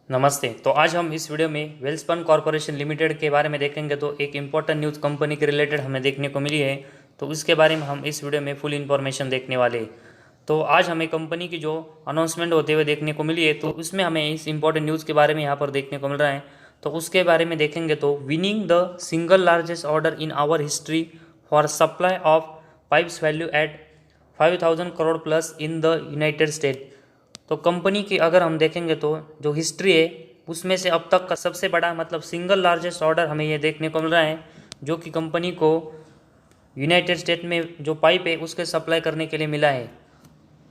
नमस्ते। तो आज हम इस वीडियो में वेलस्पन कॉरपोरेशन लिमिटेड के बारे में देखेंगे। तो एक इम्पॉर्टेंट न्यूज़ कंपनी के रिलेटेड हमें देखने को मिली है, तो उसके बारे में हम इस वीडियो में फुल इन्फॉर्मेशन देखने वाले हैं। तो आज हमें कंपनी की जो अनाउंसमेंट होते हुए देखने को मिली है, तो उसमें हमें इस इम्पॉर्टेंट न्यूज़ के बारे में यहाँ पर देखने को मिल रहा है। तो उसके बारे में देखेंगे तो winning the single largest order in our history for supply of pipes value at 5,000 crore plus in the United State. तो कंपनी की अगर हम देखेंगे तो जो हिस्ट्री है उसमें से अब तक का सबसे बड़ा मतलब सिंगल लार्जेस्ट ऑर्डर हमें ये देखने को मिल रहा है, जो कि कंपनी को यूनाइटेड स्टेट में जो पाइप है उसके सप्लाई करने के लिए मिला है।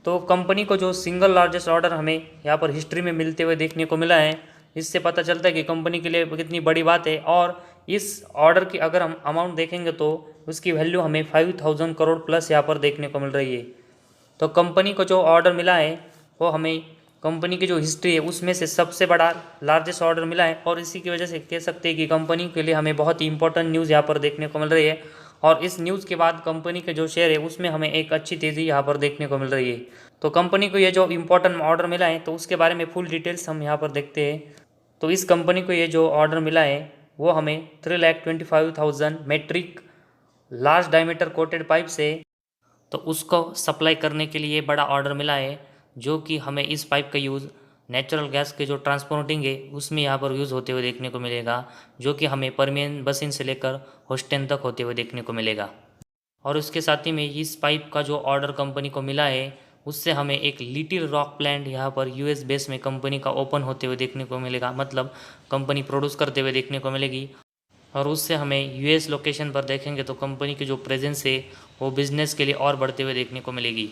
तो कंपनी को जो सिंगल लार्जेस्ट ऑर्डर हमें यहाँ पर हिस्ट्री में मिलते हुए देखने को मिला है, इससे पता चलता है कि कंपनी के लिए कितनी बड़ी बात है। और इस ऑर्डर की अगर हम अमाउंट देखेंगे तो उसकी वैल्यू हमें 5,000 करोड़ प्लस यहाँ पर देखने को मिल रही है। तो कंपनी को जो ऑर्डर मिला है वो हमें कंपनी की जो हिस्ट्री है उसमें से सबसे बड़ा लार्जेस्ट ऑर्डर मिला है, और इसी की वजह से कह सकते हैं कि कंपनी के लिए हमें बहुत ही इंपॉर्टेंट न्यूज़ यहाँ पर देखने को मिल रही है। और इस न्यूज़ के बाद कंपनी के जो शेयर है उसमें हमें एक अच्छी तेज़ी यहाँ पर देखने को मिल रही है। तो कंपनी को ये जो इम्पोर्टेंट ऑर्डर मिला है तो उसके बारे में फुल डिटेल्स हम यहाँ पर देखते हैं। तो इस कंपनी को ये जो ऑर्डर मिला है वो हमें 3,25,000 metric large diameter coated pipe से तो उसको सप्लाई करने के लिए बड़ा ऑर्डर मिला है, जो कि हमें इस पाइप का यूज़ नेचुरल गैस के जो ट्रांसपोर्टिंग है उसमें यहाँ पर यूज़ होते हुए देखने को मिलेगा, जो कि हमें परमियन बसिन से लेकर होस्टेन तक होते हुए देखने को मिलेगा। और उसके साथ ही में इस पाइप का जो ऑर्डर कंपनी को मिला है उससे हमें एक लिटिल रॉक प्लांट यहाँ पर यूएस बेस में कंपनी का ओपन होते हुए देखने को मिलेगा, मतलब कंपनी प्रोड्यूस करते हुए देखने को मिलेगी। और उससे हमें यूएस लोकेशन पर देखेंगे तो कंपनी की जो प्रेजेंस है वो बिज़नेस के लिए और बढ़ते हुए देखने को मिलेगी।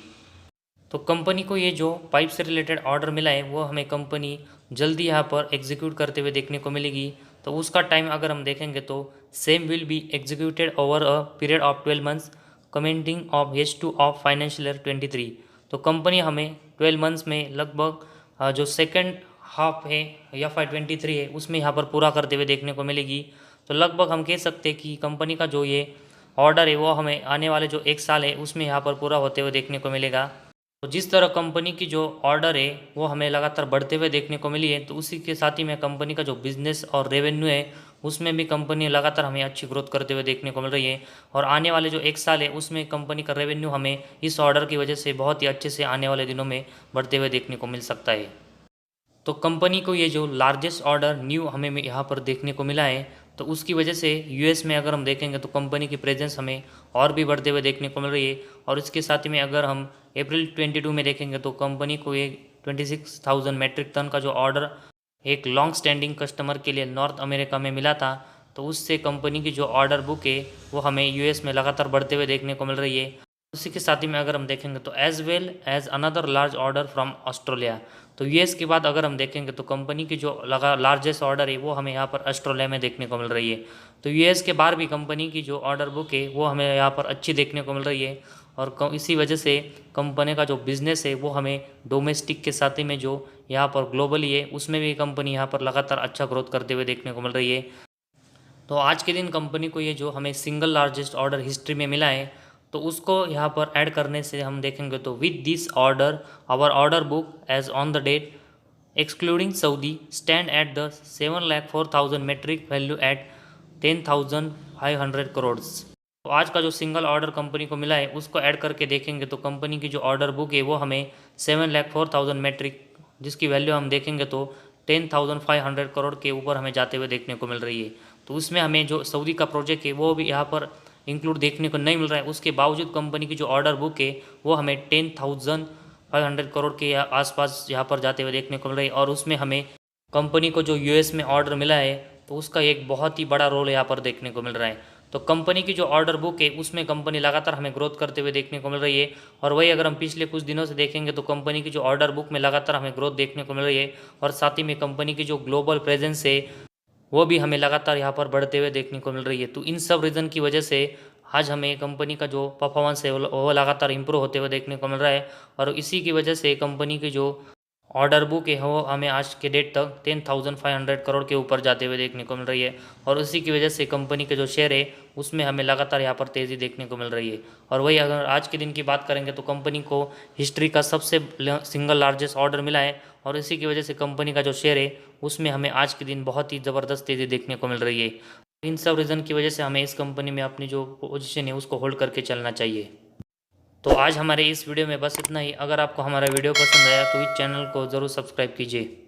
तो कंपनी को ये जो पाइप से रिलेटेड ऑर्डर मिला है वो हमें कंपनी जल्दी यहाँ पर एग्जीक्यूट करते हुए देखने को मिलेगी। तो उसका टाइम अगर हम देखेंगे तो same will be executed over a period of 12 months commenting of H2 of financial year 23। तो कंपनी हमें 12 मंथ्स में लगभग जो सेकेंड हाफ है या FY23 है उसमें यहाँ पर पूरा करते हुए देखने को मिलेगी। तो लगभग हम कह सकते हैं कि कंपनी का जो ये ऑर्डर है वो हमें आने वाले जो एक साल है उसमें यहाँ पर पूरा होते हुए देखने को मिलेगा। तो जिस तरह कंपनी की जो ऑर्डर है वो हमें लगातार बढ़ते हुए देखने को मिली है, तो उसी के साथ ही में कंपनी का जो बिज़नेस और रेवेन्यू है उसमें भी कंपनी लगातार हमें अच्छी ग्रोथ करते हुए देखने को मिल रही है। और आने वाले जो एक साल है उसमें कंपनी का रेवेन्यू हमें इस ऑर्डर की वजह से बहुत ही अच्छे से आने वाले दिनों में बढ़ते हुए देखने को मिल सकता है। तो कंपनी को ये जो लार्जेस्ट ऑर्डर न्यू हमें यहाँ पर देखने को मिला है, तो उसकी वजह से यूएस में अगर हम देखेंगे तो कंपनी की प्रेजेंस हमें और भी बढ़ते हुए देखने को मिल रही है। और इसके साथ ही में अगर हम अप्रैल 22 में देखेंगे तो कंपनी को एक 26,000 मेट्रिक टन का जो ऑर्डर एक लॉन्ग स्टैंडिंग कस्टमर के लिए नॉर्थ अमेरिका में मिला था, तो उससे कंपनी की जो ऑर्डर बुक है वो हमें यूएस में लगातार बढ़ते हुए देखने को मिल रही है। उसी के साथ ही में अगर हम देखेंगे तो as well as another large order from Australia. तो यूएस के बाद अगर हम देखेंगे तो कंपनी की जो लगा लार्जेस्ट ऑर्डर है वो हमें यहाँ पर ऑस्ट्रेलिया में देखने को मिल रही है। तो यूएस के बाहर भी कंपनी की जो ऑर्डर बुक है वो हमें यहाँ पर अच्छी देखने को मिल रही है। और इसी वजह से कंपनी का जो बिज़नेस है वो हमें डोमेस्टिक के साथ ही में जो यहाँ पर ग्लोबली है उसमें भी कंपनी यहाँ पर लगातार अच्छा ग्रोथ करते हुए देखने को मिल रही है। तो आज के दिन कंपनी को ये जो हमें सिंगल लार्जेस्ट ऑर्डर हिस्ट्री में मिला है, तो उसको यहाँ पर ऐड करने से हम देखेंगे तो with this order our order book as on the date excluding Saudi stand at the 7,04,000 metric value at 10,500 crore. तो आज का जो सिंगल ऑर्डर कंपनी को मिला है उसको ऐड करके देखेंगे तो कंपनी की जो ऑर्डर बुक है वो हमें 7,04,000 मेट्रिक, जिसकी वैल्यू हम देखेंगे तो 10,500 करोड़ के ऊपर हमें जाते हुए देखने को मिल रही है। तो उसमें हमें जो सऊदी का प्रोजेक्ट है वो भी यहाँ पर इंक्लूड देखने को नहीं मिल रहा है। उसके बावजूद कंपनी की जो ऑर्डर बुक है वो हमें 10,500 करोड़ के आसपास यहाँ पर जाते हुए देखने को मिल रही है। और उसमें हमें कंपनी को जो यूएस में ऑर्डर मिला है तो उसका एक बहुत ही बड़ा रोल यहाँ पर देखने को मिल रहा है। तो कंपनी की जो ऑर्डर बुक है उसमें कंपनी लगातार हमें ग्रोथ करते हुए देखने को मिल रही है। और वही अगर हम पिछले कुछ दिनों से देखेंगे तो कंपनी की जो ऑर्डर बुक में लगातार हमें ग्रोथ देखने को मिल रही है। और साथ ही में कंपनी की जो ग्लोबल प्रेजेंस है वो भी हमें लगातार यहाँ पर बढ़ते हुए देखने को मिल रही है। तो इन सब रीज़न की वजह से आज हमें कंपनी का जो परफॉर्मेंस है वो लगातार इंप्रूव होते हुए देखने को मिल रहा है। और इसी की वजह से कंपनी की जो ऑर्डर बुक है वो हमें आज के डेट तक 10,500 करोड़ के ऊपर जाते हुए देखने को मिल रही है। और उसी की वजह से कंपनी के जो शेयर है उसमें हमें लगातार यहाँ पर तेज़ी देखने को मिल रही है। और वही अगर आज के दिन की बात करेंगे तो कंपनी को हिस्ट्री का सबसे सिंगल लार्जेस्ट ऑर्डर मिला है और इसी की वजह से कंपनी का जो शेयर है उसमें हमें आज के दिन बहुत ही ज़बरदस्त तेज़ी देखने को मिल रही है। इन सब रीज़न की वजह से हमें इस कंपनी में अपनी जो पोजीशन है उसको होल्ड करके चलना चाहिए। तो आज हमारे इस वीडियो में बस इतना ही। अगर आपको हमारा वीडियो पसंद आया तो इस चैनल को ज़रूर सब्सक्राइब कीजिए।